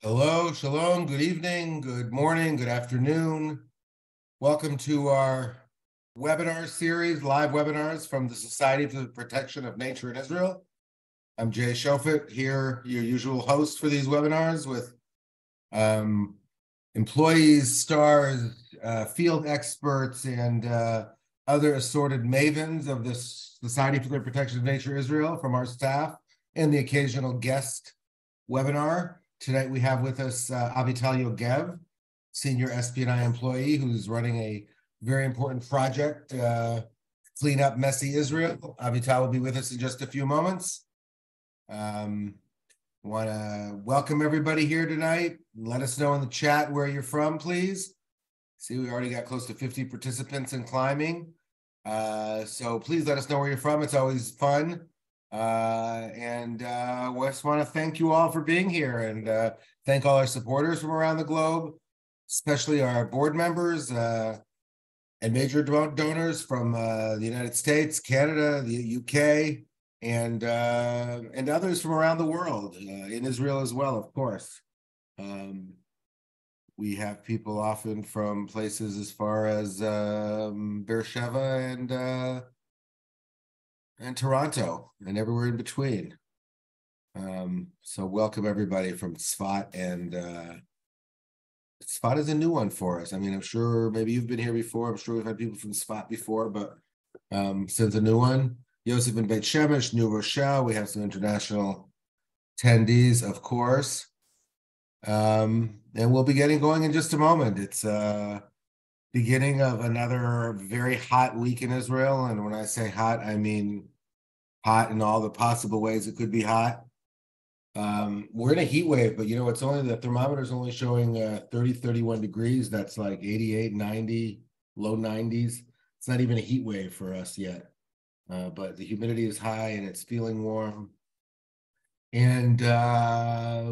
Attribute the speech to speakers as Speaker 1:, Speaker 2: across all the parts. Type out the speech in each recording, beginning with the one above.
Speaker 1: Hello, shalom, good evening, good morning, good afternoon. Welcome to our webinar series, live webinars from the Society for the Protection of Nature in Israel. I'm Jay Shofet, here, your usual host for these webinars with employees, stars, field experts, and other assorted mavens of the Society for the Protection of Nature Israel from our staff and the occasional guest webinar. Tonight we have with us Avital Yogev, senior SPNI employee who's running a very important project, Clean Up Messy Israel. Avital will be with us in just a few moments. Want to welcome everybody here tonight. Let us know in the chat where you're from, please. See, we already got close to 50 participants in climbing. So please let us know where you're from. It's always fun. We just want to thank you all for being here and thank all our supporters from around the globe, especially our board members and major donors from the United States, Canada, the UK, and others from around the world, in Israel as well, of course. We have people often from places as far as Beersheba and Toronto and everywhere in between. So welcome everybody from Tzfat, and Tzfat is a new one for us. I mean, I'm sure maybe you've been here before. I'm sure we've had people from Tzfat before, but since a new one, Yosef and Beit Shemesh, New Rochelle, we have some international attendees, of course. And we'll be getting going in just a moment. It's beginning of another very hot week in Israel. And when I say hot, I mean hot in all the possible ways it could be hot. We're in a heat wave, but it's only the thermometer's only showing 30, 31 degrees. That's like 88, 90, low 90s. It's not even a heat wave for us yet. But the humidity is high and it's feeling warm. And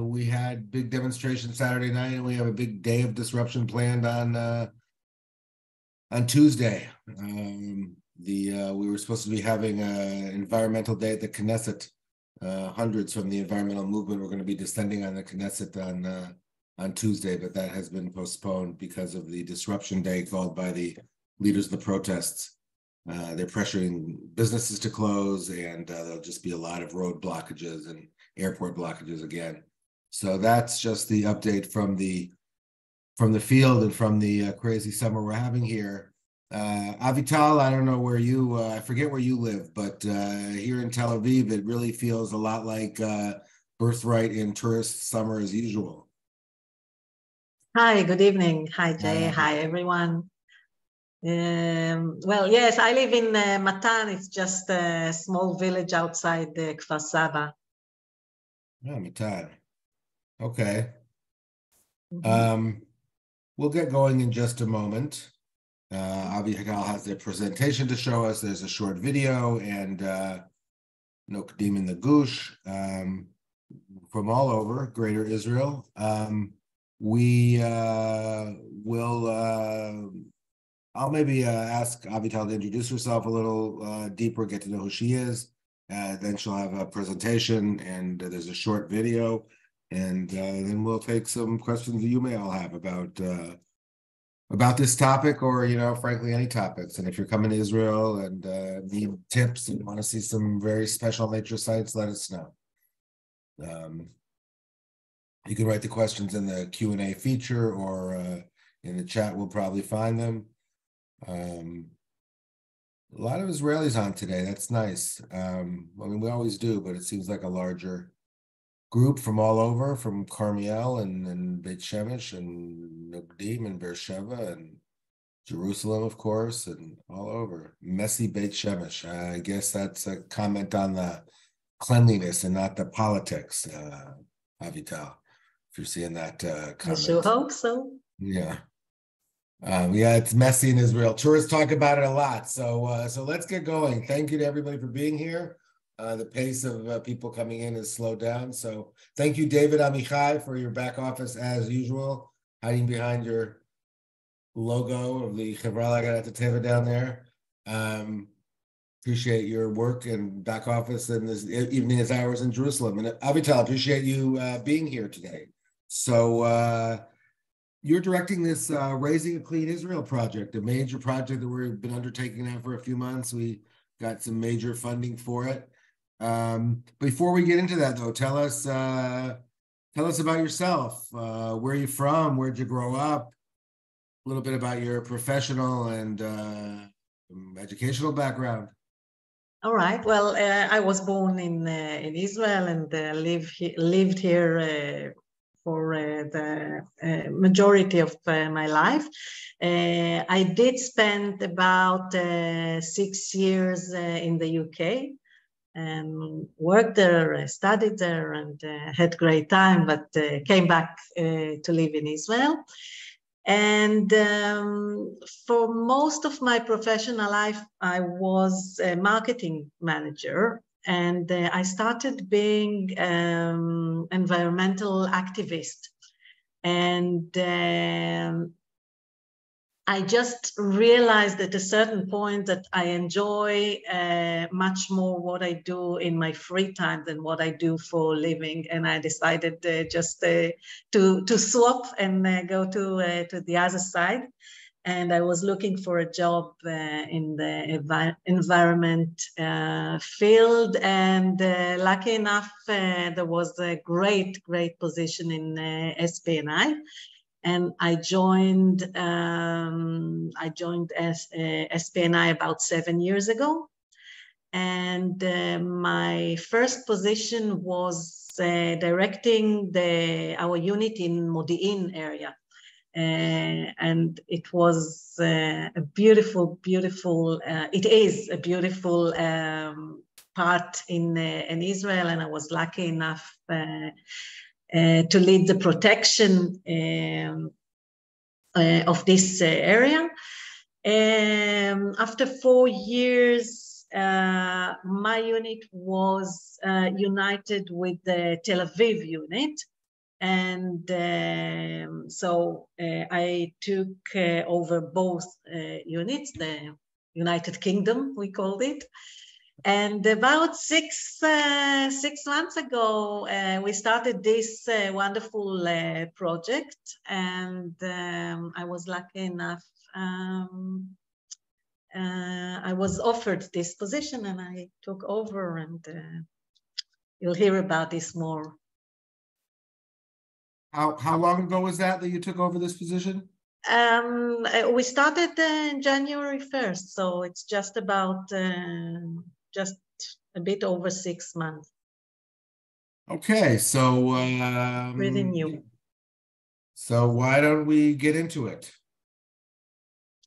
Speaker 1: we had big demonstration Saturday night, and we have a big day of disruption planned on Tuesday. We were supposed to be having an environmental day at the Knesset. Hundreds from the environmental movement were going to be descending on the Knesset on Tuesday, but that has been postponed because of the disruption day called by the leaders of the protests. They're pressuring businesses to close, and there'll just be a lot of road blockages and airport blockages again. So that's just the update from the field and from the crazy summer we're having here. Avital, I don't know where I forget where you live, but here in Tel Aviv, it really feels a lot like birthright in tourist summer as usual.
Speaker 2: Hi, good evening. Hi, Jay. Hi, everyone. Well, yes, I live in Matan. It's just a small village outside Kfar Saba.
Speaker 1: Yeah, Matan. Okay. Mm-hmm. We'll get going in just a moment. Avital has their presentation to show us. There's a short video and Nokdim in the Gush from all over Greater Israel. I'll maybe ask Avital to introduce herself a little deeper, get to know who she is. Then she'll have a presentation, and there's a short video, and then we'll take some questions that you may all have about this topic, or frankly, any topics. And if you're coming to Israel and need tips and want to see some very special nature sites, let us know. You can write the questions in the Q&A feature, or in the chat. We'll probably find them. A lot of Israelis on today. That's nice. I mean, we always do, but it seems like a larger group from all over, from Carmiel and Beit Shemesh and Nokdim and Beersheba and Jerusalem, of course, and all over. Messy Beit Shemesh. I guess that's a comment on the cleanliness and not the politics, Avital, if you're seeing that comment.
Speaker 2: I sure hope so.
Speaker 1: Yeah. Yeah, it's messy in Israel. Tourists talk about it a lot. So let's get going. Thank you to everybody for being here. The pace of people coming in has slowed down. So thank you, David Amichai, for your back office as usual, hiding behind your logo of the Chevra Laganat Teva down there. Appreciate your work and back office in this evening as hours in Jerusalem. And Avital, appreciate you being here today. So you're directing this Raising a Clean Israel project, a major project that we've been undertaking now for a few months. We got some major funding for it. Before we get into that, though, tell us about yourself. Where are you from? Where'd you grow up? A little bit about your professional and educational background.
Speaker 2: All right. Well, I was born in Israel and lived here for the majority of my life. I did spend about 6 years in the UK and worked there, studied there, and had great time, but came back to live in Israel. And for most of my professional life, I was a marketing manager, and I started being environmental activist. And I just realized at a certain point that I enjoy much more what I do in my free time than what I do for a living. And I decided just to swap and go to the other side. And I was looking for a job in the environment field. And lucky enough, there was a great position in SPNI. And I joined SPNI about 7 years ago. And my first position was directing our unit in Modi'in area. And it was a beautiful, it is a beautiful part in Israel. And I was lucky enough to lead the protection of this area. After 4 years, my unit was united with the Tel Aviv unit. And so I took over both units, the United Kingdom, we called it. And about six months ago, we started this wonderful project, and I was lucky enough. I was offered this position, and I took over, and you'll hear about this more.
Speaker 1: How long ago was that you took over this position?
Speaker 2: We started January 1st, so it's just about just a bit over 6 months.
Speaker 1: Okay, so
Speaker 2: pretty new.
Speaker 1: So why don't we get into it?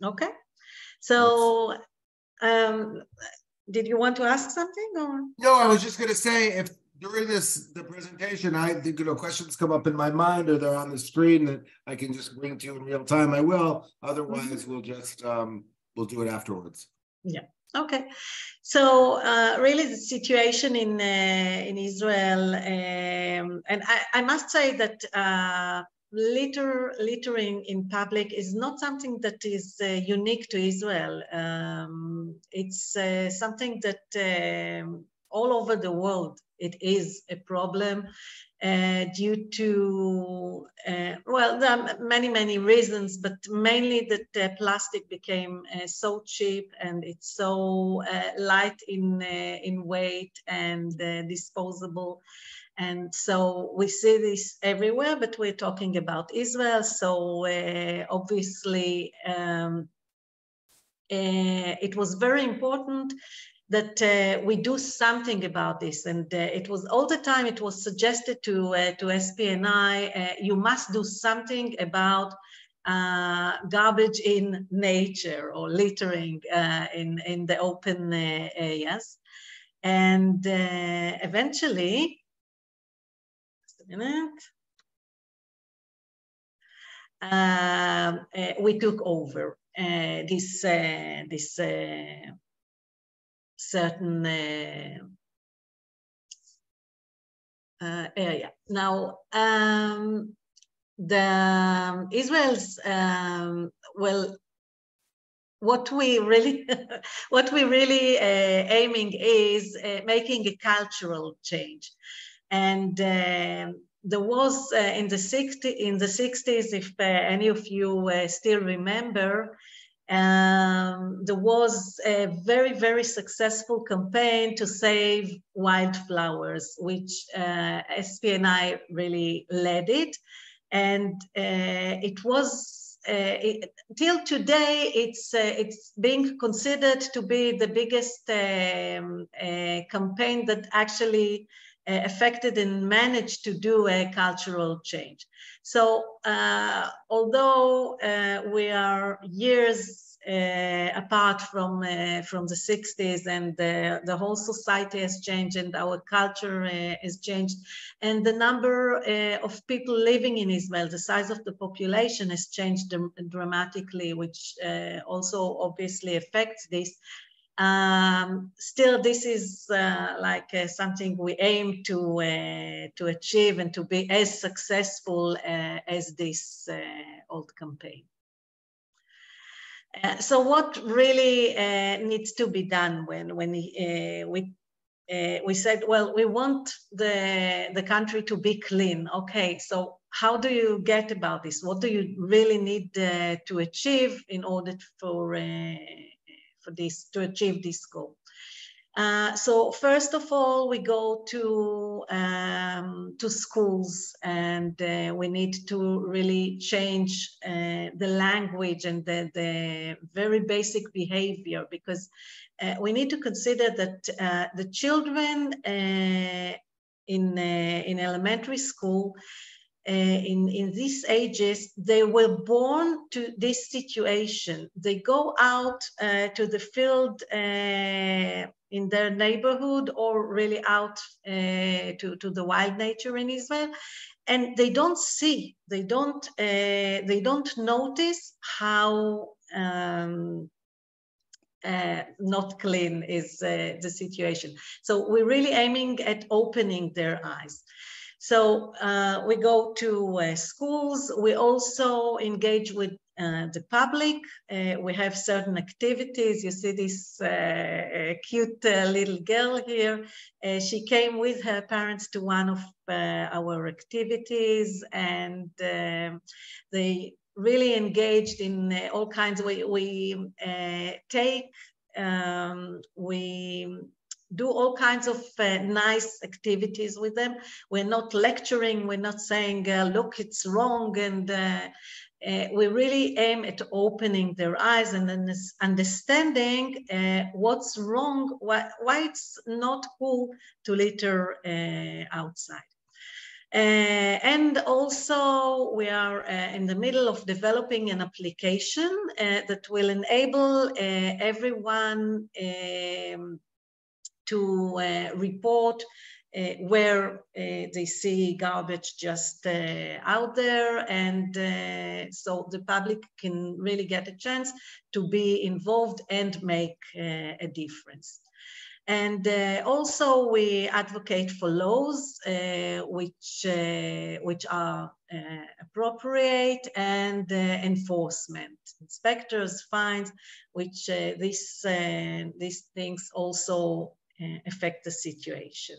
Speaker 2: Okay. So did you want to ask something, or?
Speaker 1: No, I was just going to say, if during the presentation, I think questions come up in my mind, or they're on the screen that I can just bring to you in real time, I will. Otherwise, we'll just we'll do it afterwards.
Speaker 2: Yeah. Okay. So really, the situation in Israel, and I must say that littering in public is not something that is unique to Israel. It's something that all over the world it is a problem due to, well, there are many reasons, but mainly that plastic became so cheap, and it's so light in weight and disposable. And so we see this everywhere, but we're talking about Israel. So obviously it was very important that we do something about this. And it was all the time, it was suggested to SPNI, you must do something about garbage in nature or littering in the open areas. And eventually, just a minute, we took over this certain area. Now, the Israel's well, what we really aiming is making a cultural change. And there was in the 60s, if any of you still remember, there was a very, very successful campaign to save wildflowers, which SPNI really led it. And it was, till today, it's being considered to be the biggest campaign that actually affected and managed to do a cultural change. So although we are years apart from the 60s, and the whole society has changed and our culture has changed, and the number of people living in Israel, the size of the population has changed dramatically, which also obviously affects this. Still, this is something we aim to achieve and to be as successful as this old campaign. So what really needs to be done when we said, well, we want the country to be clean. Okay, so how do you get about this? What do you really need to achieve in order for this, to achieve this goal? So first of all, we go to schools, and we need to really change the language and the very basic behavior, because we need to consider that the children in elementary school, in these ages, they were born to this situation. They go out to the field in their neighborhood, or really out to the wild nature in Israel, and they don't see, they don't notice how not clean is the situation. So we're really aiming at opening their eyes. So we go to schools. We also engage with the public. We have certain activities. You see this cute little girl here. She came with her parents to one of our activities, and they really engaged in all kinds of, we do all kinds of nice activities with them. We're not lecturing, we're not saying, look, it's wrong, and we really aim at opening their eyes and then understanding what's wrong, why it's not cool to litter outside. And also we are in the middle of developing an application that will enable everyone to report where they see garbage just out there, and so the public can really get a chance to be involved and make a difference. And also we advocate for laws which are appropriate, and enforcement, inspectors, fines, which these things also affect the situation.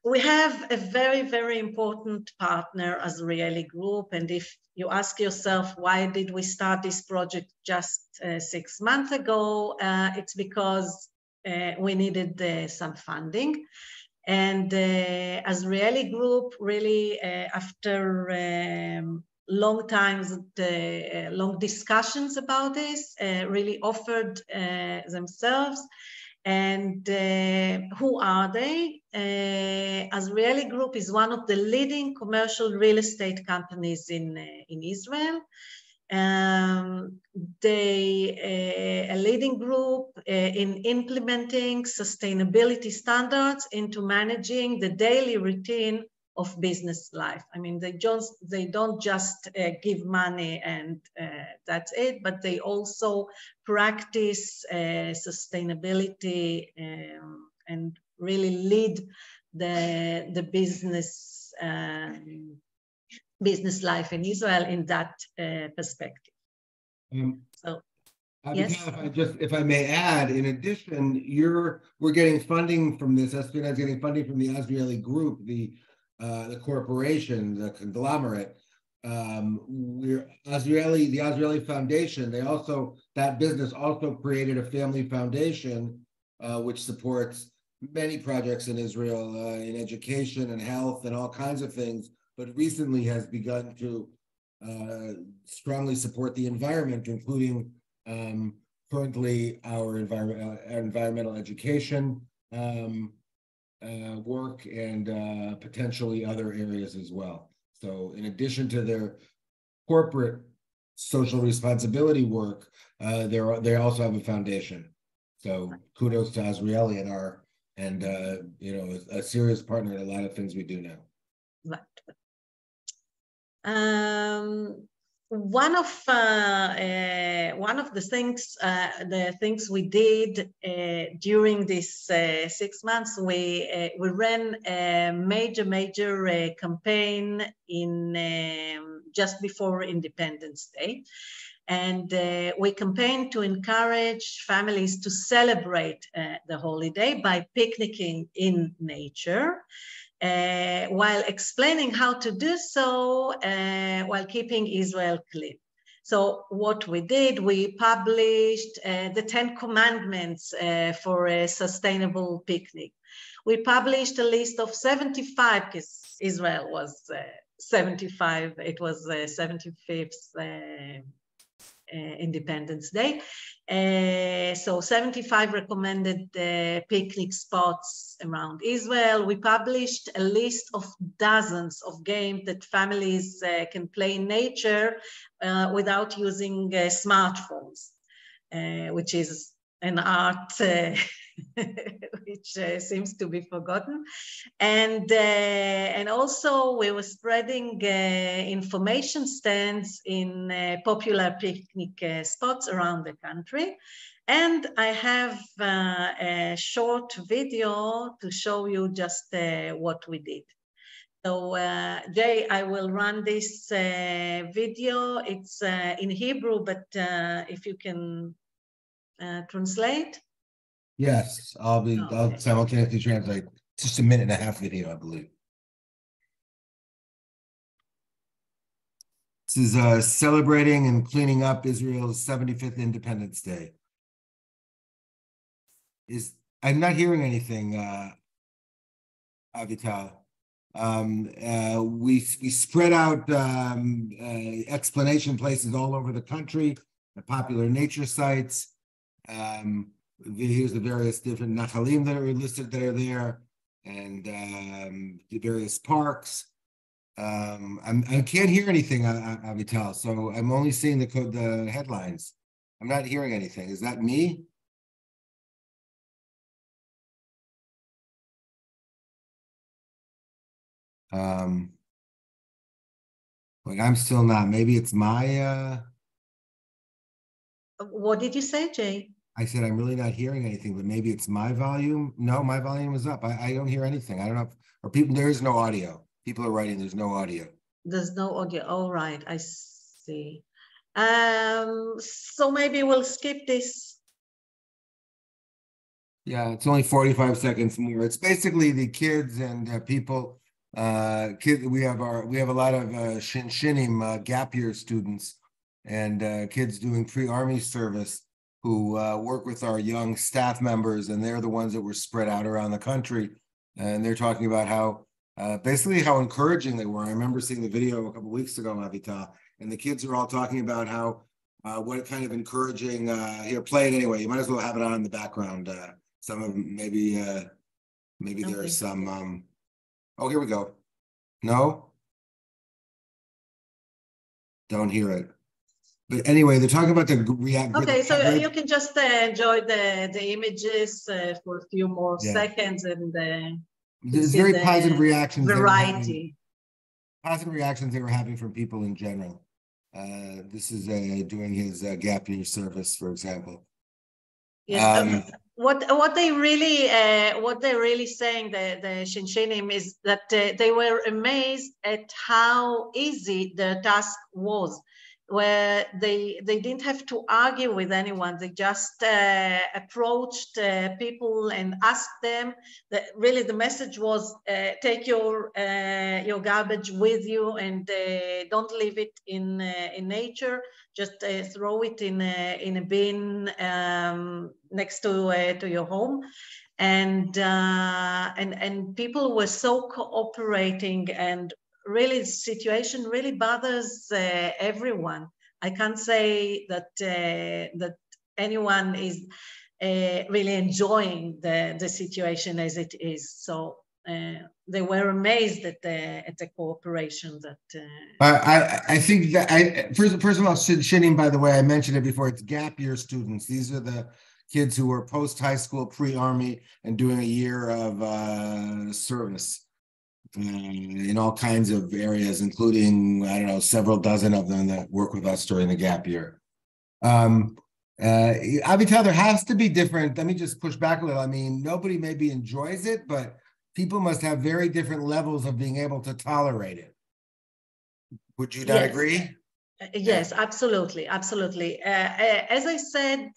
Speaker 2: We have a very, very important partner, Azrieli Group, and if you ask yourself, why did we start this project just 6 months ago? It's because we needed some funding. And Azrieli Group really, after long times, long discussions about this, really offered themselves. And who are they? Azrieli Group is one of the leading commercial real estate companies in Israel. They a leading group in implementing sustainability standards into managing the daily routine of business life. I mean, they don't just give money and that's it, but they also practice sustainability and really lead the business life in Israel in that perspective. Yes.
Speaker 1: If I may add, in addition, we're getting funding from this. SPNI is getting funding from the Israeli group, the corporation, the conglomerate. The Israeli Foundation. That business also created a family foundation, which supports many projects in Israel in education and health and all kinds of things, but recently has begun to strongly support the environment, including currently our environmental education work and potentially other areas as well. So in addition to their corporate social responsibility work, they also have a foundation. So kudos to Azrieli and a serious partner in a lot of things we do now.
Speaker 2: Right. One of the things we did during this 6 months, we ran a major campaign in just before Independence Day, and we campaigned to encourage families to celebrate the holiday by picnicking in nature. While explaining how to do so while keeping Israel clean. So what we did, we published the 10 commandments for a sustainable picnic. We published a list of 75, because Israel was 75, it was 75th Independence Day. So 75 recommended picnic spots around Israel. We published a list of dozens of games that families can play in nature without using smartphones, which is an art which seems to be forgotten. And also we were spreading information stands in popular picnic spots around the country. And I have a short video to show you just what we did. So Jay, I will run this video. It's in Hebrew, but if you can translate.
Speaker 1: Yes, I'll simultaneously translate. It's just a 1.5-minute video, I believe. This is celebrating and cleaning up Israel's 75th Independence Day. I'm not hearing anything, Avital. We spread out explanation places all over the country, the popular nature sites. Here's the various different nachalim that are listed that are there, and the various parks. I can't hear anything, Avital, so I'm only seeing the headlines. I'm not hearing anything. Is that me? Like I'm still not. Maybe it's my.
Speaker 2: What did you say, Jay?
Speaker 1: I said I'm really not hearing anything, but maybe it's my volume. No, my volume is up. I don't hear anything. I don't know or people. There is no audio. People are writing. There's no audio.
Speaker 2: There's no audio. All right, I see. So maybe we'll skip this.
Speaker 1: Yeah, it's only 45 seconds more. It's basically the kids and people. Kids. We have a lot of shinim gap year students and kids doing pre-army service who work with our young staff members, and they're the ones that were spread out around the country. And they're talking about how basically how encouraging they were. I remember seeing the video a couple of weeks ago, Avital, and the kids are all talking about how what kind of encouraging. Here, play it anyway. You might as well have it on in the background. Some of them, maybe there are some. Oh, here we go. No, don't hear it. But anyway, they're talking about the react.
Speaker 2: Okay, so you can just enjoy the images for a few more seconds, and
Speaker 1: there's very positive reactions.
Speaker 2: Variety.
Speaker 1: Positive reactions they were having from people in general. This is doing his gap year service, for example.
Speaker 2: Yes. What they really saying, the Shinshinim, is that they were amazed at how easy the task was. where they didn't have to argue with anyone. They just approached people and asked them. That really the message was, take your garbage with you and don't leave it in nature. Just throw it in a bin next to your home. And people were so cooperating, and really the situation really bothers everyone. I can't say that that anyone is really enjoying the situation as it is. So they were amazed at the cooperation that.
Speaker 1: I think that first of all, Shinim, by the way, I mentioned it before. It's gap year students. These are the kids who were post high school, pre-army, and doing a year of service in all kinds of areas, including, I don't know, several dozen of them that work with us during the gap year. Avital, there has to be different. Let me just push back a little. I mean, nobody maybe enjoys it, but people must have very different levels of being able to tolerate it. Would you not agree?
Speaker 2: Yes, absolutely. Absolutely. As I said,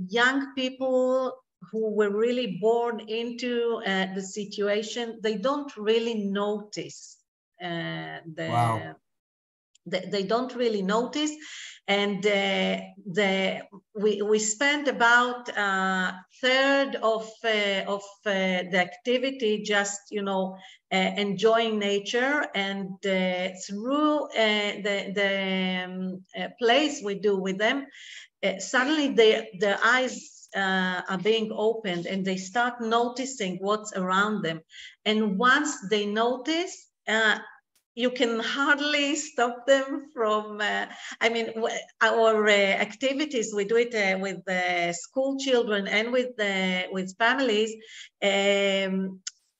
Speaker 2: young people who were really born into the situation, they don't really notice
Speaker 1: Wow.
Speaker 2: They don't really notice, and we spend about a third of the activity just enjoying nature, and through the plays we do with them, suddenly their eyes are being opened and they start noticing what's around them. And once they notice, you can hardly stop them from, I mean, our activities, we do it with school children and with families.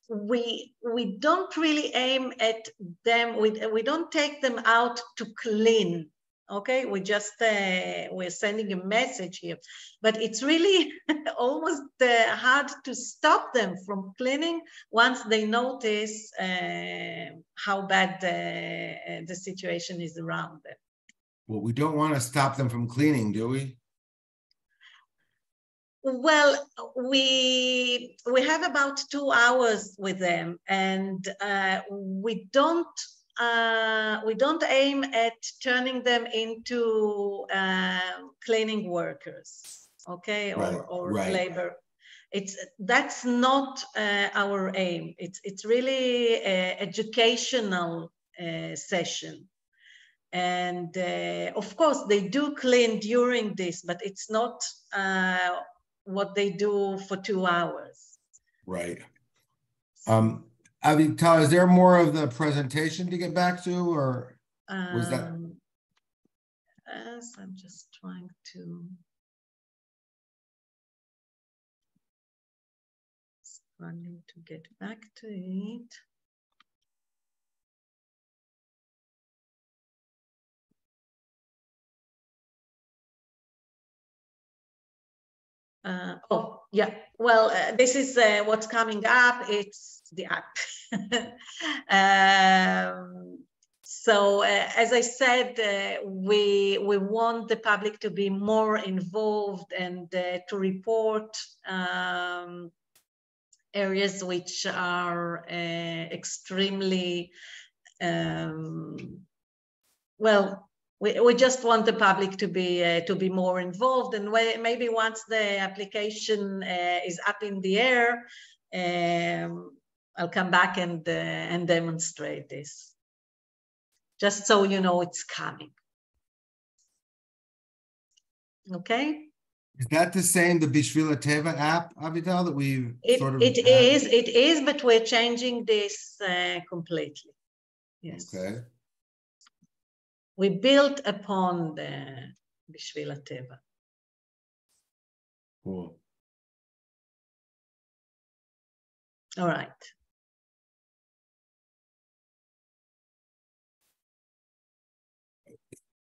Speaker 2: We don't really aim at them, we don't take them out to clean. Okay, we just we're sending a message here, but it's really almost hard to stop them from cleaning once they notice how bad the situation is around them.
Speaker 1: Well, we don't want to stop them from cleaning, do we?
Speaker 2: Well, we have about 2 hours with them, and we don't aim at turning them into cleaning workers, okay, or labor. That's not our aim. It's really an educational session. And of course, they do clean during this, but it's not what they do for 2 hours.
Speaker 1: Right. Avital, is there more of the presentation to get back to, or was that?
Speaker 2: Yes, I'm just trying to. Running to get back to it. Oh, yeah. Well, this is what's coming up. It's the app. So, as I said, we want the public to be more involved and to report areas which are extremely, well, we just want the public to be more involved, and maybe once the application is up in the air, I'll come back and demonstrate this, just so you know it's coming. Okay.
Speaker 1: Is that the same, the Bishvil Teva app, Avital, that we've sort of?
Speaker 2: It is, but we're changing this completely. Yes.
Speaker 1: Okay.
Speaker 2: We built upon the Bishvil Teva.
Speaker 1: Cool.
Speaker 2: All right.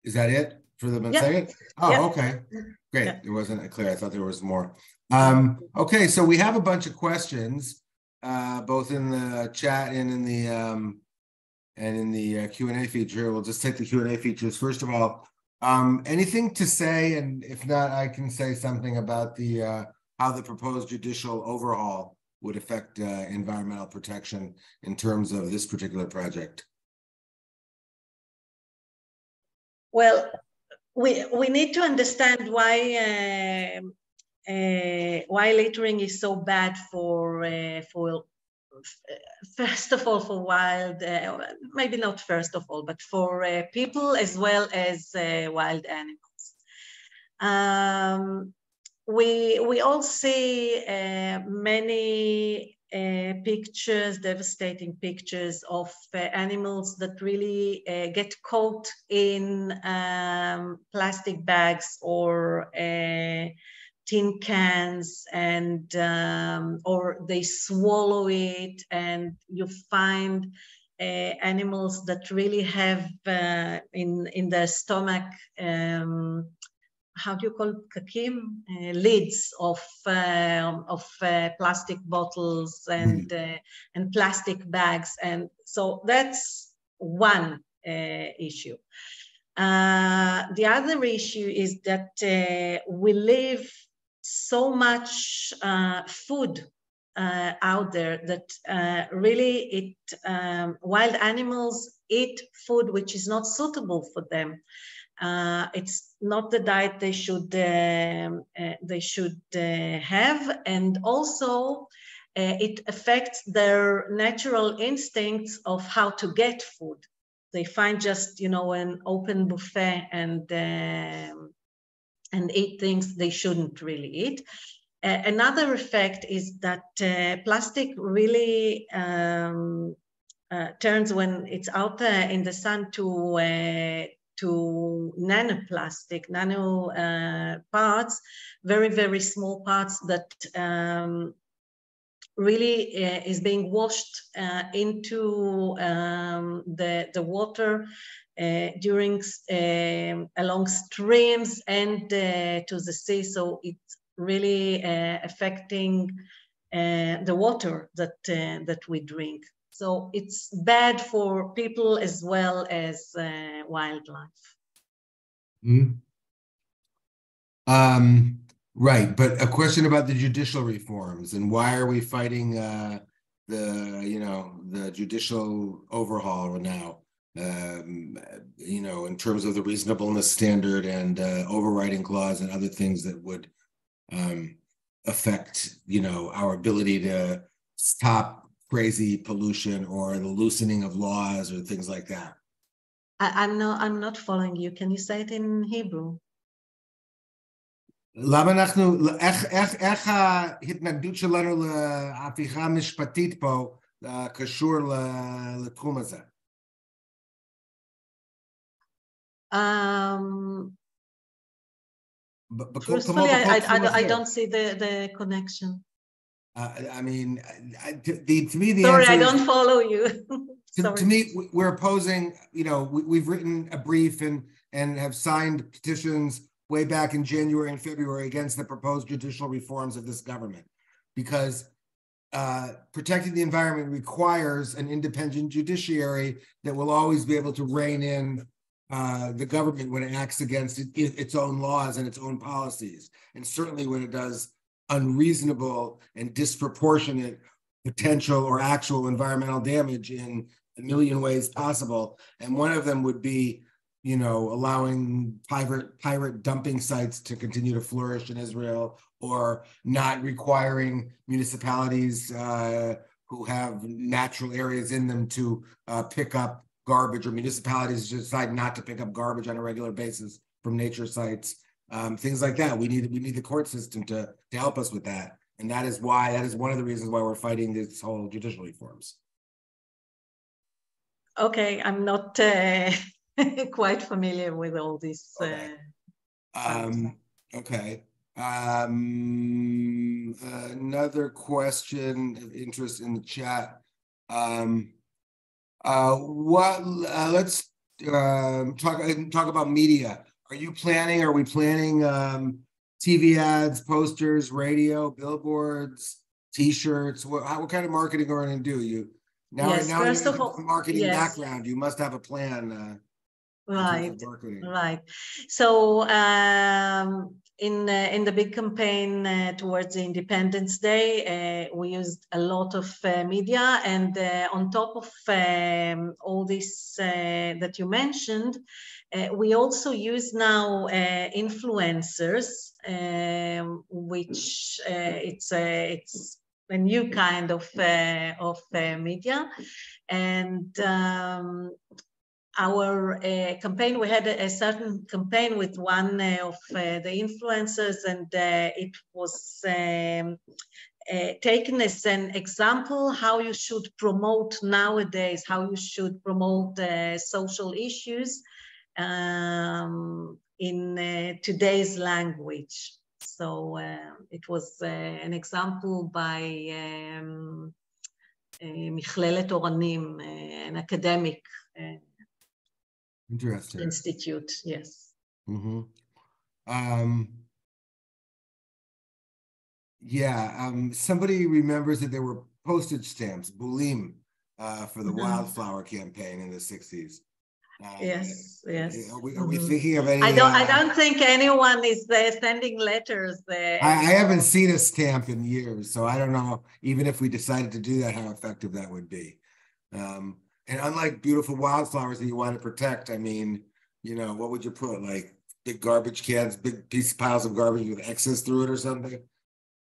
Speaker 1: Is that it for the second? Oh, okay. Great. Yeah. It wasn't clear. I thought there was more. Okay, so we have a bunch of questions, both in the chat and in and in the Q&A feature. We'll just take the Q&A features. First of all, anything to say, and if not, I can say something about the how the proposed judicial overhaul would affect environmental protection in terms of this particular project.
Speaker 2: Well, we need to understand why littering is so bad for first of all for wild, maybe not first of all, but for people as well as wild animals. We all see many pictures, devastating pictures of animals that really get caught in plastic bags or tin cans, and or they swallow it, and you find animals that really have in their stomach, how do you call kakim? Lids of plastic bottles and plastic bags, and so that's one issue. The other issue is that we live so much food out there that really wild animals eat food which is not suitable for them. It's not the diet they should have, and also it affects their natural instincts of how to get food. They find just, you know, an open buffet and eat things they shouldn't really eat. Another effect is that plastic really turns, when it's out there in the sun, to nanoplastic, nano parts, very, very small parts that really is being washed into the water during along streams and to the sea. So it's really affecting the water that we drink. So it's bad for people as well as wildlife.
Speaker 1: Right, but a question about the judicial reforms and why are we fighting the judicial overhaul now? In terms of the reasonableness standard and overriding clause and other things that would affect, our ability to stop crazy pollution or the loosening of laws or things like that.
Speaker 2: I'm not following you. Can you say it in Hebrew?
Speaker 1: למה אנחנו, איך ההתנגדות שלנו להפיכה משפטית פה קשור לתחום הזה?
Speaker 2: Truthfully, I don't see the connection.
Speaker 1: I mean, to me, the
Speaker 2: sorry,
Speaker 1: answer
Speaker 2: I don't follow you.
Speaker 1: to me, we're opposing, we've written a brief and have signed petitions way back in January and February against the proposed judicial reforms of this government, because protecting the environment requires an independent judiciary that will always be able to rein in the government when it acts against its own laws and its own policies, and certainly when it does unreasonable and disproportionate potential or actual environmental damage in a million ways possible. And one of them would be, allowing pirate dumping sites to continue to flourish in Israel, or not requiring municipalities who have natural areas in them to pick up garbage, or municipalities decide not to pick up garbage on a regular basis from nature sites, things like that. We need the court system to help us with that. And that is one of the reasons why we're fighting this whole judicial reforms.
Speaker 2: Okay, I'm not quite familiar with all this.
Speaker 1: Okay. Another question of interest in the chat. Let's talk about media. Are we planning TV ads, posters, radio, billboards, T-shirts? What kind of marketing are we going to do? Now,
Speaker 2: Yes,
Speaker 1: now you
Speaker 2: first of
Speaker 1: have a
Speaker 2: all,
Speaker 1: marketing
Speaker 2: yes.
Speaker 1: background. You must have a plan in terms of marketing.
Speaker 2: Right. So in the big campaign towards the Independence Day, we used a lot of media, and on top of all this that you mentioned, we also use now influencers, which it's a new kind of media, and our campaign, we had a certain campaign with one of the influencers, and it was taken as an example how you should promote nowadays, how you should promote social issues in today's language. So it was an example by מכללת אורנים, an academic
Speaker 1: Interesting.
Speaker 2: institute, yes.
Speaker 1: Mm-hmm. Somebody remembers that there were postage stamps, bulim, for the wildflower campaign in the 60s.
Speaker 2: Yes.
Speaker 1: Are we thinking of any?
Speaker 2: I don't think anyone is sending letters.
Speaker 1: I haven't seen a stamp in years, so I don't know, even if we decided to do that, how effective that would be. And unlike beautiful wildflowers that you want to protect, I mean, what would you put? Like big garbage cans, big piles of garbage with X's through it or something?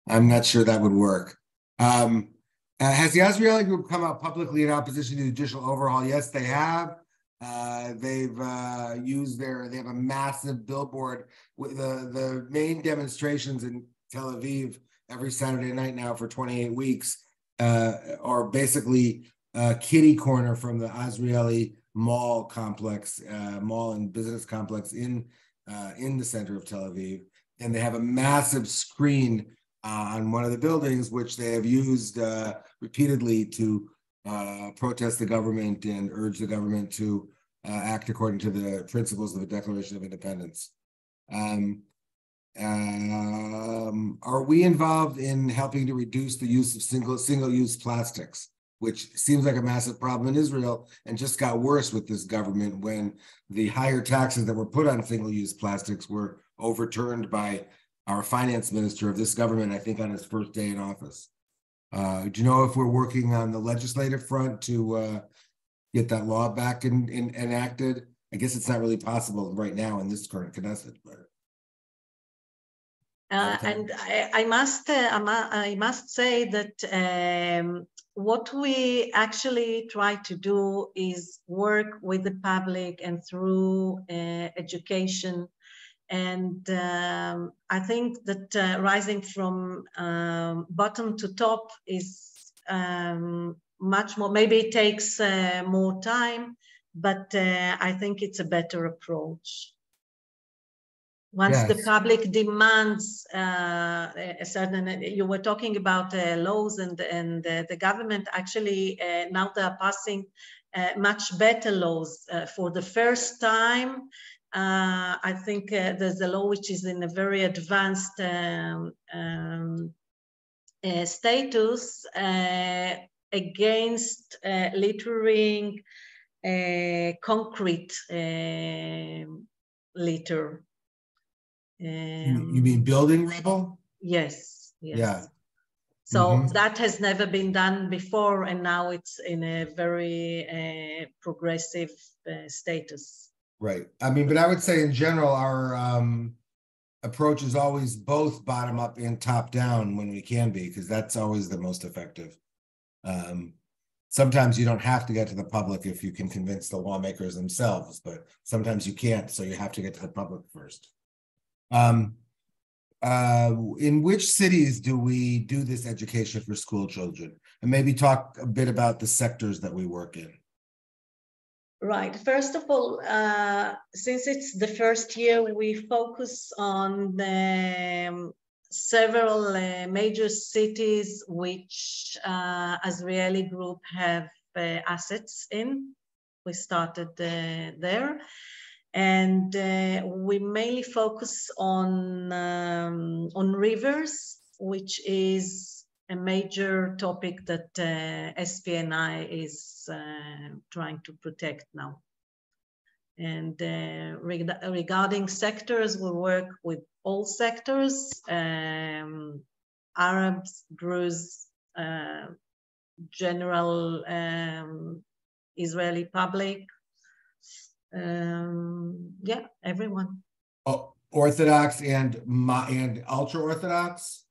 Speaker 1: I'm not sure that would work. Has the Azrieli Group come out publicly in opposition to the judicial overhaul? Yes, they have. They've they have a massive billboard with the main demonstrations in Tel Aviv every Saturday night now for 28 weeks are basically kitty corner from the Azrieli mall complex, mall and business complex in the center of Tel Aviv, and they have a massive screen on one of the buildings, which they have used repeatedly to protest the government and urge the government to act according to the principles of the Declaration of Independence. Are we involved in helping to reduce the use of single-use plastics, which seems like a massive problem in Israel and just got worse with this government when the higher taxes that were put on single-use plastics were overturned by our finance minister of this government, I think on his first day in office. Do you know if we're working on the legislative front to get that law back enacted? I guess it's not really possible right now in this current Knesset, but.
Speaker 2: And I must say that what we actually try to do is work with the public and through education. And I think that rising from bottom to top is much more, maybe it takes more time, but I think it's a better approach. Once the public demands a certain, you were talking about laws, and the government actually now they are passing much better laws. For the first time, I think there's a law which is in a very advanced status against littering concrete litter.
Speaker 1: You mean building rubble?
Speaker 2: Yes.
Speaker 1: Yeah.
Speaker 2: So that has never been done before, and now it's in a very progressive status.
Speaker 1: Right. I mean, but I would say in general, our approach is always both bottom up and top down when we can be, because that's always the most effective. Sometimes you don't have to get to the public if you can convince the lawmakers themselves, but sometimes you can't, so you have to get to the public first. In which cities do we do this education for school children? And maybe talk a bit about the sectors that we work in.
Speaker 2: Right. First of all, since it's the first year, we focus on the several major cities which Azrieli Group have assets in. We started there. And we mainly focus on rivers, which is a major topic that SPNI is trying to protect now. And regarding sectors, we work with all sectors, Arabs, Druze, general Israeli public, yeah, everyone.
Speaker 1: Oh, Orthodox and ultra-Orthodox?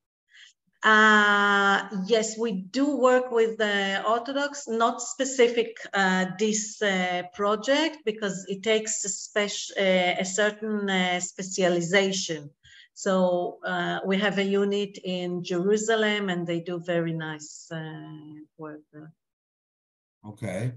Speaker 2: Yes, we do work with the Orthodox, not specific this project, because it takes a certain specialization. So we have a unit in Jerusalem, and they do very nice work there.
Speaker 1: Okay.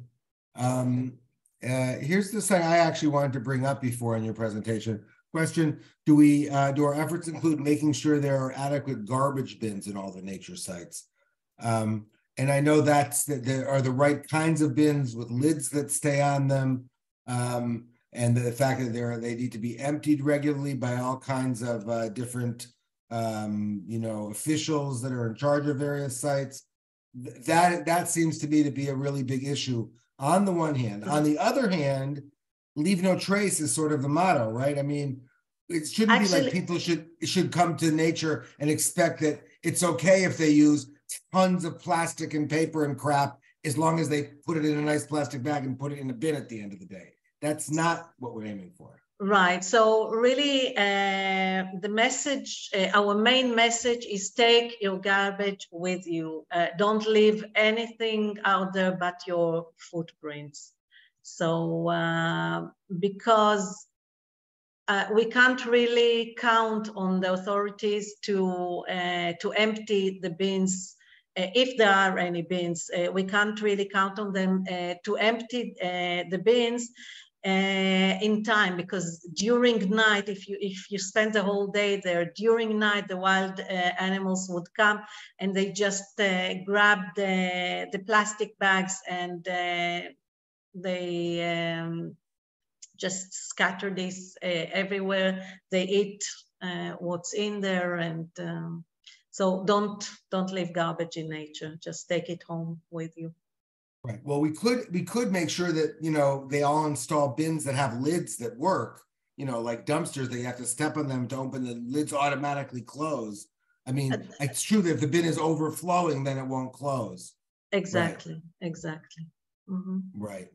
Speaker 1: Here's the thing I actually wanted to bring up before in your presentation. Question: do our efforts include making sure there are adequate garbage bins in all the nature sites? And I know that there are the right kinds of bins with lids that stay on them, and the fact that they need to be emptied regularly by all kinds of different officials that are in charge of various sites. That seems to me to be a really big issue on the one hand. On the other hand, leave no trace is sort of the motto, right? I mean, it shouldn't be like people should come to nature and expect that it's okay if they use tons of plastic and paper and crap, as long as they put it in a nice plastic bag and put it in a bin at the end of the day. That's not what we're aiming for.
Speaker 2: Right. So really, the message, our main message is take your garbage with you. Don't leave anything out there but your footprints. So because we can't really count on the authorities to empty the bins. If there are any bins, we can't really count on them to empty the bins in time, because during night, if you spend the whole day there, during night the wild animals would come and they just grab the plastic bags and they just scatter this everywhere. They eat what's in there, and so don't leave garbage in nature. Just take it home with you.
Speaker 1: Right. Well, we could make sure that they all install bins that have lids that work. Like dumpsters, they have to step on them to open the lids automatically close. I mean, it's true that if the bin is overflowing, then it won't close.
Speaker 2: Exactly.
Speaker 1: Right.
Speaker 2: Exactly. Mm-hmm.
Speaker 1: Right.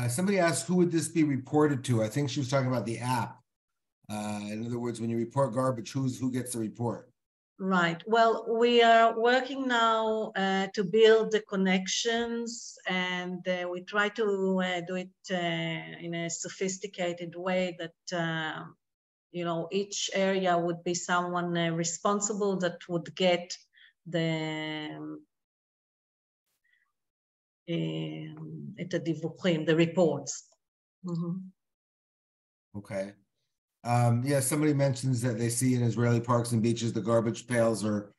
Speaker 1: Somebody asked, who would this be reported to? I think she was talking about the app. In other words, when you report garbage, who gets the report?
Speaker 2: Right. Well, we are working now to build the connections, and we try to do it in a sophisticated way that, each area would be someone responsible that would get the the reports. Mm-hmm.
Speaker 1: Okay. Yeah, somebody mentions that they see in Israeli parks and beaches the garbage barrels are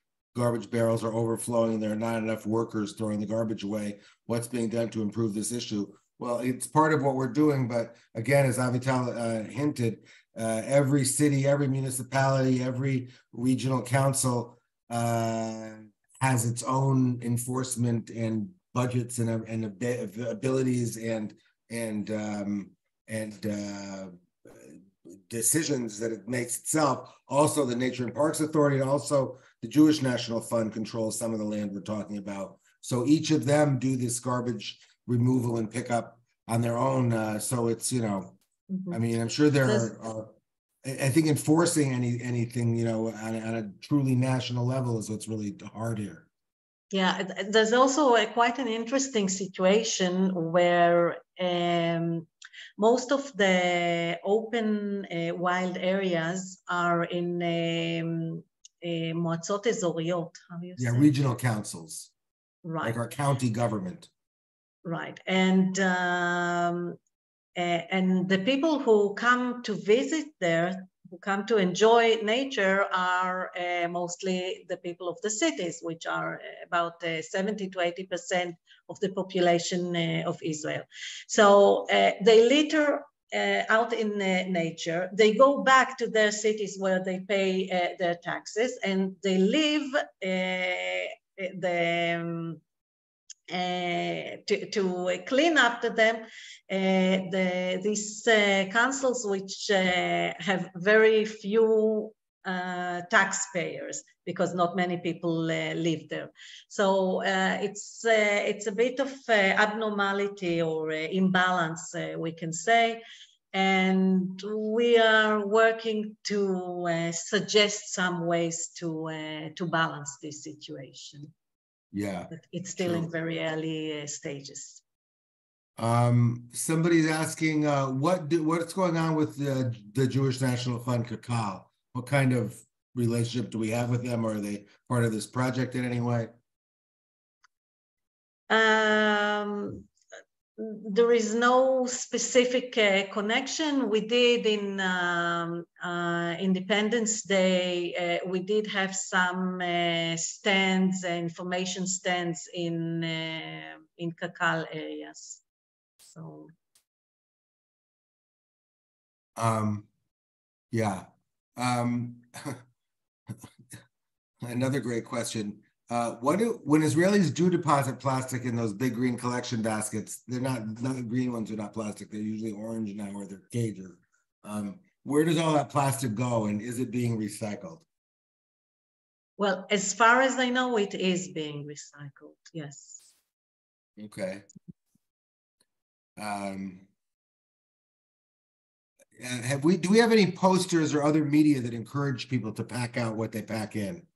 Speaker 1: overflowing. There are not enough workers throwing the garbage away. What's being done to improve this issue? Well, it's part of what we're doing, but again, as Avital hinted, every city, every municipality, every regional council has its own enforcement and budgets and abilities and decisions that it makes itself. Also, the Nature and Parks Authority, and also the Jewish National Fund controls some of the land we're talking about. So each of them do this garbage removal and pickup on their own. So it's, I mean, I'm sure there are, I think enforcing anything, on a truly national level is what's really hard here.
Speaker 2: Yeah, there's also quite an interesting situation where most of the open wild areas are in moatzot ezoriyot. How do you say?
Speaker 1: Regional councils.
Speaker 2: Right.
Speaker 1: Like our county government.
Speaker 2: Right, and the people who come to visit there, who come to enjoy nature, are mostly the people of the cities, which are about 70 to 80% of the population of Israel. So they litter out in nature. They go back to their cities where they pay their taxes, and they live to clean up to them these councils which have very few taxpayers, because not many people live there. So it's a bit of abnormality or imbalance, we can say, and we are working to suggest some ways to balance this situation.
Speaker 1: Yeah,
Speaker 2: but it's still in very early stages.
Speaker 1: Somebody's asking what's going on with the Jewish National Fund Kakal? What kind of relationship do we have with them? Or are they part of this project in any way?
Speaker 2: There is no specific connection. We did in Independence Day, we did have some stands, information stands in Kakal areas. So.
Speaker 1: Yeah. Another great question. When Israelis do deposit plastic in those big green collection baskets, they're not the green ones are not plastic. They're usually orange now, or they're cages. Where does all that plastic go, and is it being recycled?
Speaker 2: Well, as far as I know, it is being recycled. Yes.
Speaker 1: Okay. Do we have any posters or other media that encourage people to pack out what they pack in?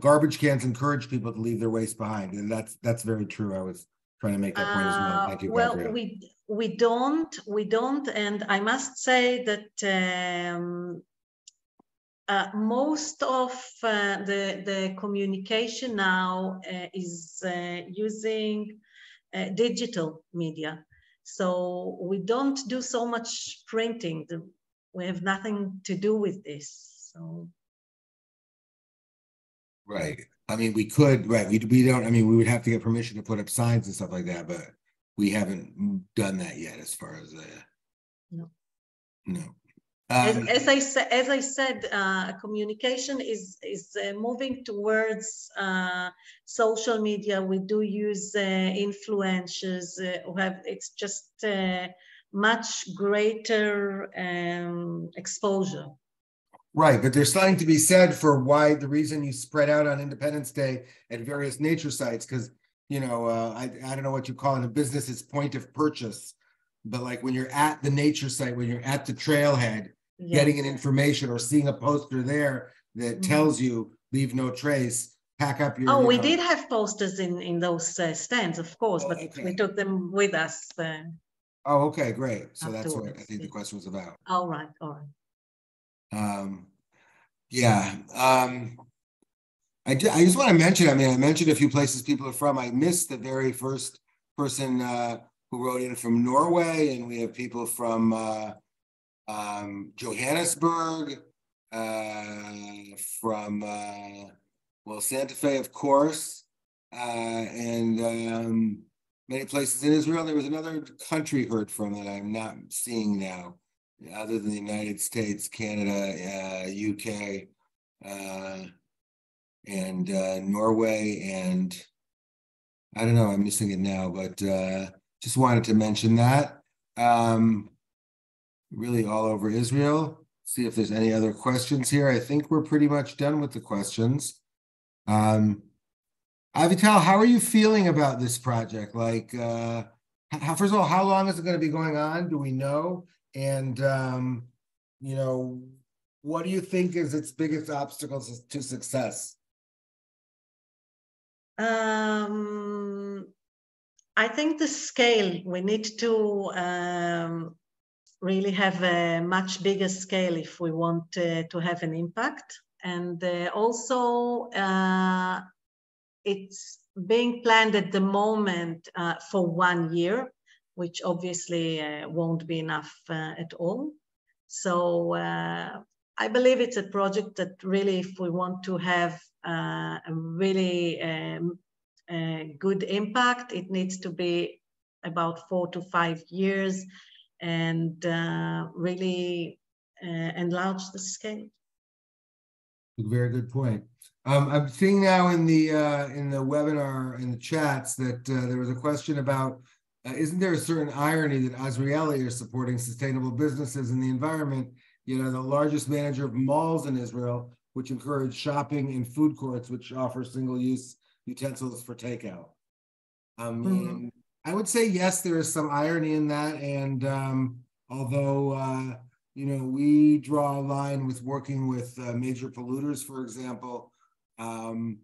Speaker 1: Garbage cans encourage people to leave their waste behind, and that's very true. I was trying to make that point as well. Thank you.
Speaker 2: Well, we don't, and I must say that most of the communication now is using digital media. So we don't do so much printing. We have nothing to do with this. So.
Speaker 1: Right. I mean, we could, right. We don't, I mean, we would have to get permission to put up signs and stuff like that, but we haven't done that yet as far as
Speaker 2: no.
Speaker 1: No.
Speaker 2: As I said, communication is moving towards social media. We do use influencers who have, it's just much greater exposure.
Speaker 1: Right, but there's something to be said for why the reason you spread out on Independence Day at various nature sites, because, you know, I don't know what you call it in business, it's point of purchase. But like when you're at the nature site, when you're at the trailhead, yes, getting an information or seeing a poster there that tells you leave no trace, pack up your.
Speaker 2: Oh, we did have posters in those stands, of course, but okay, we took them with us.
Speaker 1: Oh, okay, great. So that's what I think the question was about.
Speaker 2: All right, all right.
Speaker 1: Yeah. I just want to mention, I mean, I mentioned a few places people are from. I missed the very first person who wrote in from Norway, and we have people from Johannesburg, from well, Santa Fe, of course, and many places in Israel. There was another country heard from that I'm not seeing now, other than the United States, Canada, UK, and Norway, and I don't know, I'm missing it now, but just wanted to mention that. Really all over Israel. See if there's any other questions here. I think we're pretty much done with the questions. Avital, how are you feeling about this project? Like, first of all, how long is it going to be going on? Do we know? And, you know, what do you think is its biggest obstacles to success?
Speaker 2: I think the scale, we need to really have a much bigger scale if we want to have an impact. And also, it's being planned at the moment for 1 year, which obviously won't be enough at all. So I believe it's a project that really, if we want to have a really good impact, it needs to be about 4 to 5 years. and really enlarge the scale.
Speaker 1: Very good point. I'm seeing now in the webinar, in the chats, that there was a question about, isn't there a certain irony that Azrieli are supporting sustainable businesses in the environment, the largest manager of malls in Israel, which encourage shopping in food courts, which offer single-use utensils for takeout? I mean, I would say yes, there is some irony in that, and although we draw a line with working with major polluters, for example, and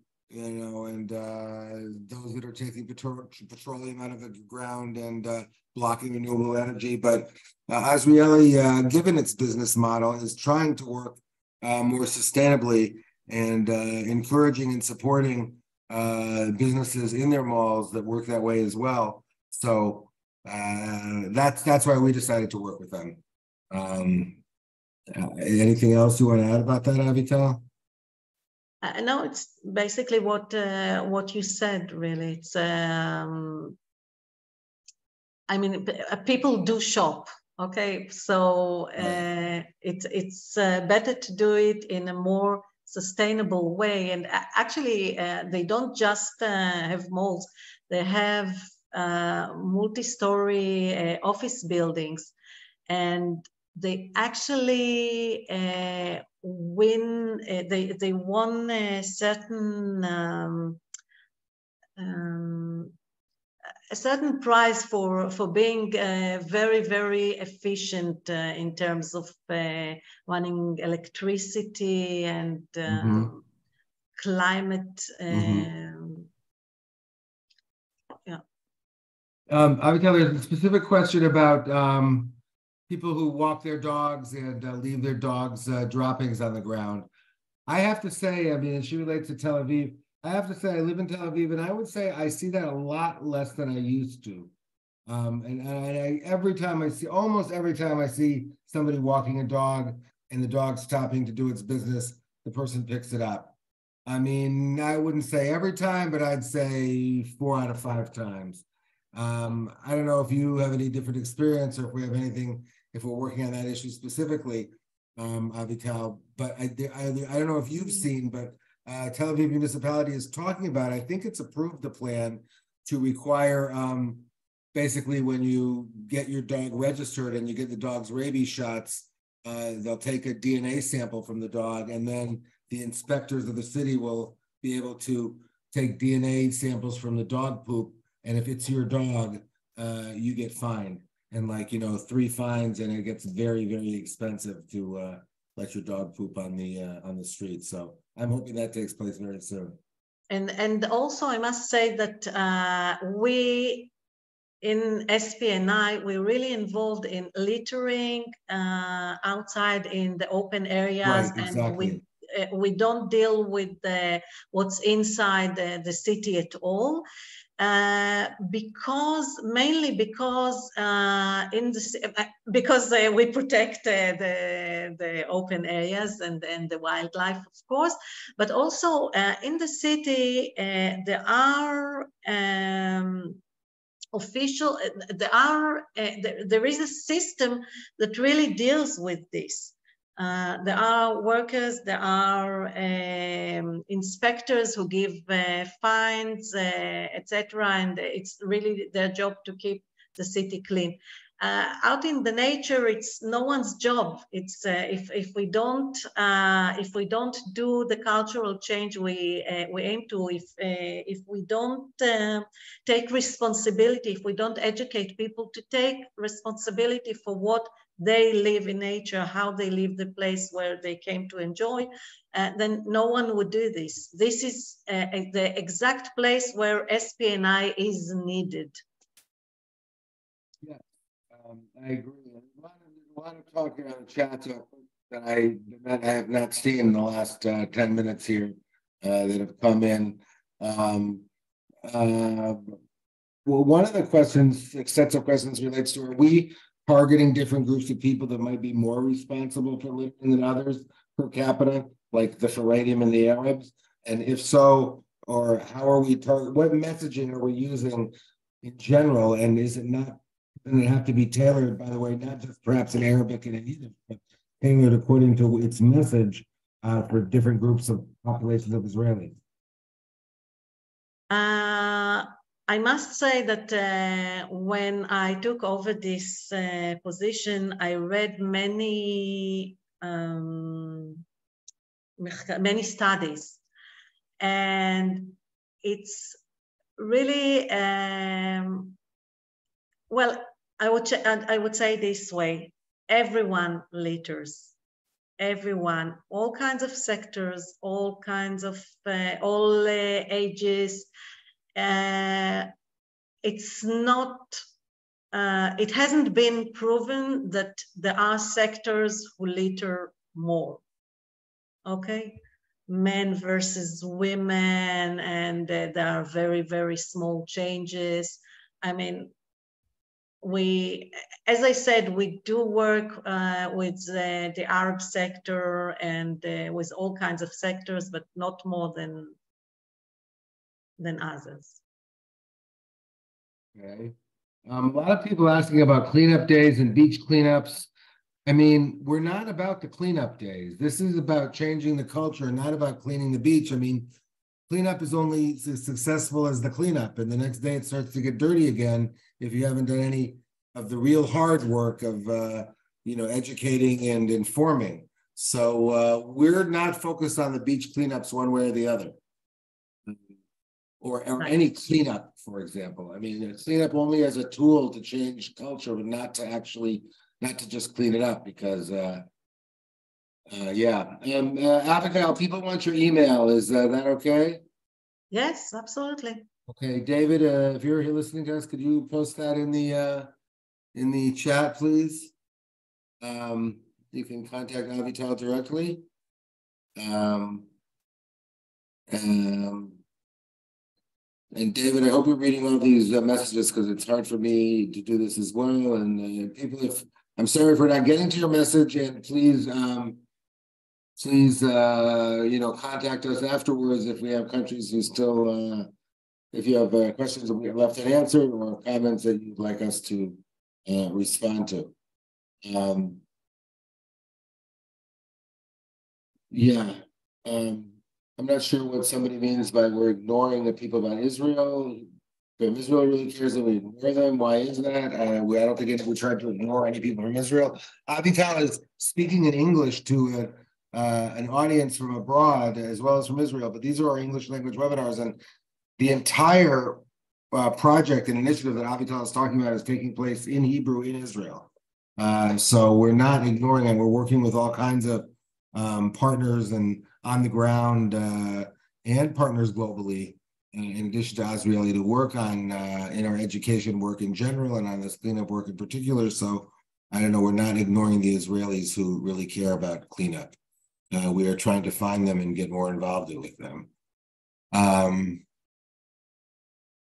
Speaker 1: those that are taking petroleum out of the ground and blocking renewable energy. But Azrieli, given its business model, is trying to work more sustainably and encouraging and supporting businesses in their malls that work that way as well. So that's why we decided to work with them. Anything else you want to add about that, Avital?
Speaker 2: No, it's basically what you said. Really, it's people do shop. Okay, so it's better to do it in a more sustainable way. And actually, they don't just have malls; they have multi-story office buildings, and they actually win. They won a certain prize for being very, very efficient in terms of running electricity and climate.
Speaker 1: Avital, there's a specific question about people who walk their dogs and leave their dogs droppings on the ground. I have to say, I mean, and she relates to Tel Aviv. I have to say, I live in Tel Aviv, and I would say I see that a lot less than I used to. And almost every time I see somebody walking a dog and the dog stopping to do its business, the person picks it up. I mean, I wouldn't say every time, but I'd say 4 out of 5 times. I don't know if you have any different experience or if we have anything, if we're working on that issue specifically, Avital, but I don't know if you've seen, but Tel Aviv municipality is talking about, I think it's approved the plan to require, basically when you get your dog registered and you get the dog's rabies shots, they'll take a DNA sample from the dog, and then the inspectors of the city will be able to take DNA samples from the dog poop. And if it's your dog, you get fined, and 3 fines, and it gets very, very expensive to let your dog poop on the street. So I'm hoping that takes place very soon.
Speaker 2: And also I must say that we in SPNI, we're really involved in littering outside in the open areas,
Speaker 1: right, exactly.
Speaker 2: And we don't deal with what's inside the city at all. Mainly because we protect the open areas and the wildlife, of course, but also in the city there are there is a system that really deals with this. There are workers, there are inspectors who give fines, etc., and it's really their job to keep the city clean. Out in the nature, it's no one's job. It's if we don't do the cultural change we aim to, if we don't take responsibility, if we don't educate people to take responsibility for what they live in nature, how they live the place where they came to enjoy, then no one would do this. This is the exact place where SPNI is needed.
Speaker 1: Yeah, I agree. A lot of talk here on the chat that I have not seen in the last 10 minutes here that have come in. Well, one of the sets of questions relates to, are we targeting different groups of people that might be more responsible for littering than others per capita, like the Harediim and the Arabs? And if so, or how are we what messaging are we using in general? And is it not then they have to be tailored, by the way, not just perhaps in Arabic and in Yiddish, but tailored according to its message for different groups of populations of Israelis.
Speaker 2: I must say that when I took over this position, I read many studies, and it's really well. I would say this way: everyone litters. Everyone, all kinds of sectors, all kinds of all ages. It's not. It hasn't been proven that there are sectors who litter more. Okay, men versus women, and there are very, very small changes. I mean, as I said, we do work with the Arab sector and with all kinds of sectors, but not more than others.
Speaker 1: Okay. A lot of people asking about cleanup days and beach cleanups. I mean, we're not about the cleanup days. This is about changing the culture, not about cleaning the beach. I mean, cleanup is only as successful as the cleanup, and the next day it starts to get dirty again if you haven't done any of the real hard work of educating and informing. So we're not focused on the beach cleanups one way or the other, or any cleanup, for example. I mean, cleanup only as a tool to change culture, but not to just clean it up, because Abigail, people want your email. Is that okay?
Speaker 2: Yes, absolutely.
Speaker 1: Okay, David, if you're here listening to us, could you post that in the chat, please? You can contact Avital directly. And David, I hope you're reading all these messages, because it's hard for me to do this as well. And people, I'm sorry for not getting to your message, and please, contact us afterwards if we have countries who still, if you have questions that we have left unanswered, or comments that you'd like us to respond to. I'm not sure what somebody means by we're ignoring the people about Israel. If Israel really cares that we ignore them, why is that? I don't think we tried to ignore any people from Israel. Avital is speaking in English to an audience from abroad as well as from Israel, but these are our English language webinars, and the entire project and initiative that Avital is talking about is taking place in Hebrew in Israel. So we're not ignoring it. We're working with all kinds of partners and on the ground and partners globally, in addition to Azrieli, to work on in our education work in general and on this cleanup work in particular. So I don't know, we're not ignoring the Israelis who really care about cleanup. We are trying to find them and get more involved with them.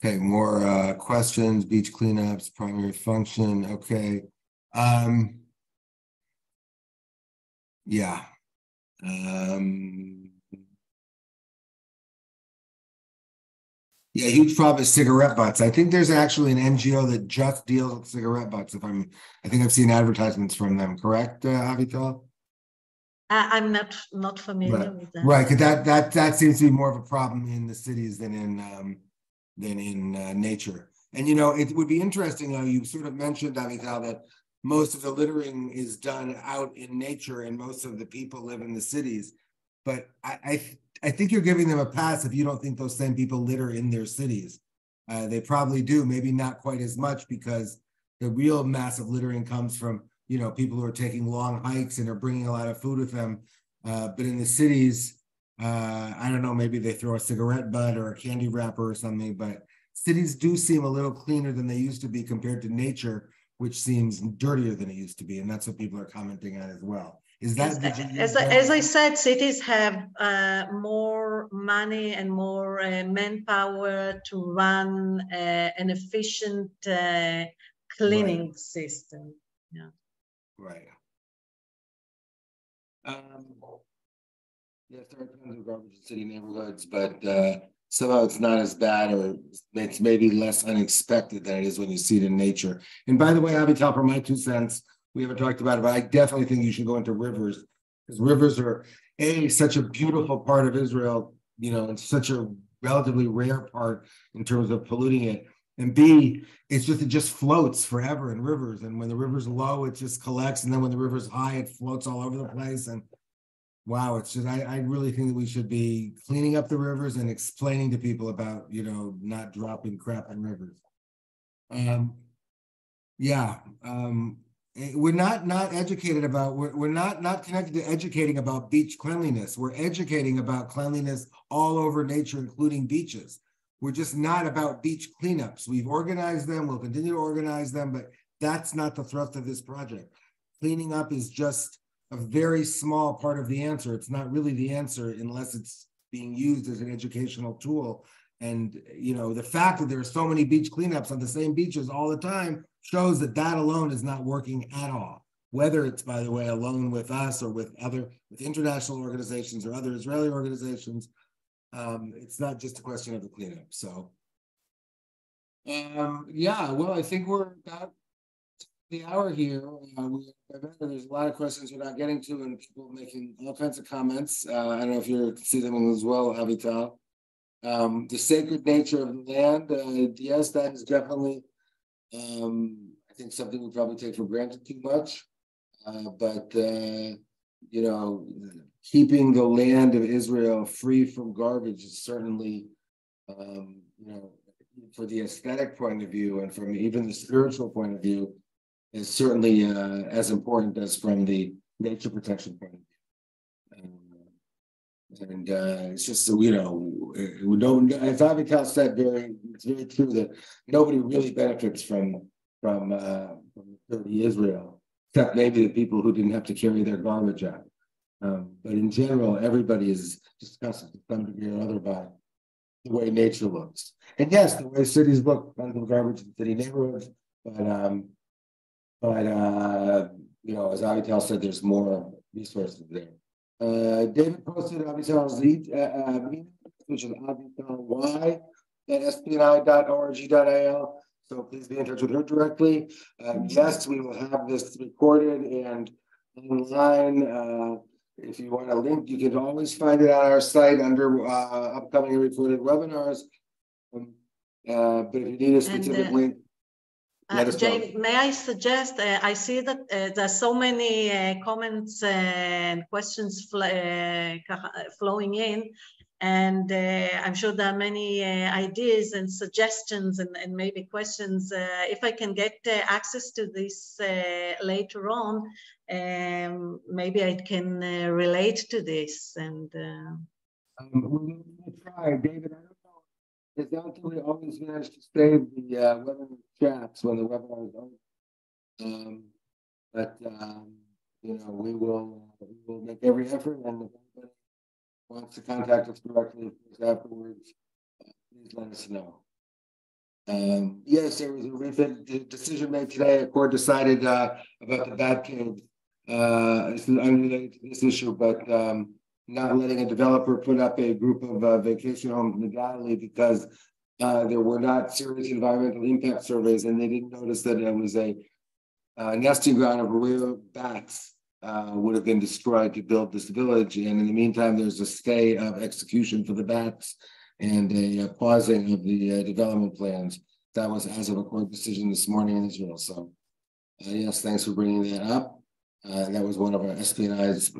Speaker 1: Okay, more questions. Beach cleanups, primary function. Okay. Yeah. Yeah, huge problem is cigarette butts. I think there's actually an NGO that just deals with cigarette butts. I think I've seen advertisements from them. Correct, Avital?
Speaker 2: I'm not familiar with that.
Speaker 1: Right, because that seems to be more of a problem in the cities than in nature. And it would be interesting. You sort of mentioned, Avital, that most of the littering is done out in nature, and most of the people live in the cities. But I think you're giving them a pass if you don't think those same people litter in their cities. They probably do, maybe not quite as much, because the real massive littering comes from people who are taking long hikes and are bringing a lot of food with them. But in the cities, I don't know, maybe they throw a cigarette butt or a candy wrapper or something. But cities do seem a little cleaner than they used to be compared to nature, which seems dirtier than it used to be, and that's what people are commenting on as well. Is that
Speaker 2: as I said, cities have more money and more manpower to run an efficient cleaning system. Yeah.
Speaker 1: Right. Yes, there are tons of garbage in city neighborhoods, but somehow it's not as bad, or it's maybe less unexpected than it is when you see it in nature. And by the way, Avital, for my 2 cents, we haven't talked about it, but I definitely think you should go into rivers, because rivers are such a beautiful part of Israel, and such a relatively rare part in terms of polluting it. And B, it just floats forever in rivers. And when the river's low, it just collects. And then when the river's high, it floats all over the place. And wow, it's just, I really think that we should be cleaning up the rivers and explaining to people about, not dropping crap in rivers. We're not educated about, we're not connected to educating about beach cleanliness. We're educating about cleanliness all over nature, including beaches. We're just not about beach cleanups. We've organized them, we'll continue to organize them, but that's not the thrust of this project. Cleaning up is just a very small part of the answer. It's not really the answer unless it's being used as an educational tool. And, the fact that there are so many beach cleanups on the same beaches all the time shows that alone is not working at all. Whether it's, by the way, alone with us or with international organizations or other Israeli organizations, it's not just a question of the cleanup. So, I think we're about the hour here. There's a lot of questions we're not getting to, and people making all kinds of comments. I don't know if you see them as well, Avital. The sacred nature of the land, yes, that is definitely, I think, something we probably take for granted too much. But keeping the land of Israel free from garbage is certainly, for the aesthetic point of view and from even the spiritual point of view, is certainly as important as from the nature protection point of view. And it's just so, we don't, as Avital said, it's very true that nobody really benefits from dirty Israel, except maybe the people who didn't have to carry their garbage out. But in general, everybody is disgusted to some degree or other by the way nature looks. And yes, the way cities look, tons of garbage in city neighborhoods, but as Avital said, there's more resources there. David posted Avital's which is avital at spni.org.il. So please be in touch with her directly. Yes, we will have this recorded and online. If you want a link, you can always find it on our site under upcoming and recorded webinars. But if you need a specific link,
Speaker 2: Jane, may I suggest, I see that there's so many comments and questions flowing in, and I'm sure there are many ideas and suggestions and maybe questions. If I can get access to this later on, maybe I can relate to this. And
Speaker 1: we'll try, David. I don't know. It's not that we always manage to save the webinar chats when the webinar is over. But we will make every effort, and if anybody wants to contact us directly afterwards, please let us know. Yes, there was a recent decision made today. A court decided about the bat cave. This is unrelated to this issue, but not letting a developer put up a group of vacation homes in the Galilee because there were not serious environmental impact surveys, and they didn't notice that it was a nesting ground of rare bats would have been destroyed to build this village. And in the meantime, there's a stay of execution for the bats and a pausing of the development plans. That was as of a court decision this morning in Israel. So yes, thanks for bringing that up. That was one of our SPNI's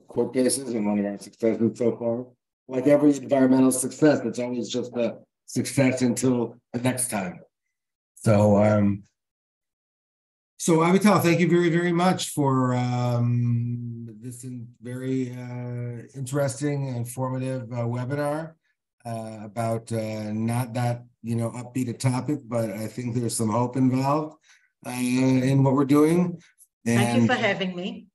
Speaker 1: court cases and one of our successes so far. Like every environmental success, it's always just a success until the next time. So, Avital, thank you very, very much for this very interesting and informative webinar about not that upbeat a topic, but I think there's some hope involved in what we're doing. And
Speaker 2: thank you for having me.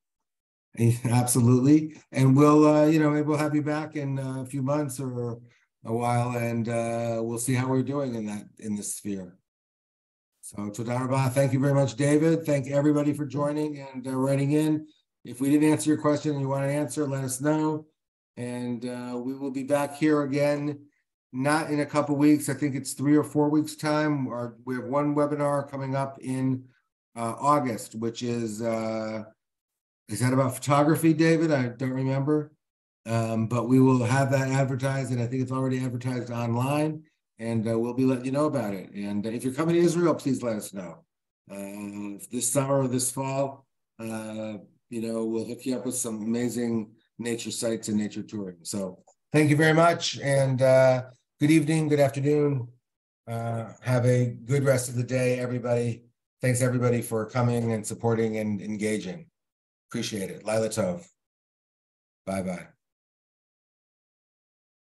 Speaker 1: Absolutely, and we'll maybe we'll have you back in a few months or a while, and we'll see how we're doing in this sphere. So, Toda Rabah. Thank you very much, David. Thank everybody for joining and writing in. If we didn't answer your question and you want to answer, let us know. And we will be back here again, not in a couple weeks. I think it's 3 or 4 weeks time. We have one webinar coming up in August, which is that about photography, David? I don't remember. But we will have that advertised, and I think it's already advertised online, and we'll be letting you know about it. And if you're coming to Israel, please let us know. This summer or this fall, we'll hook you up with some amazing nature sites and nature touring. So thank you very much, and good evening, good afternoon. Have a good rest of the day, everybody. Thanks, everybody, for coming and supporting and engaging. Appreciate it. Laila Tov. Bye-bye.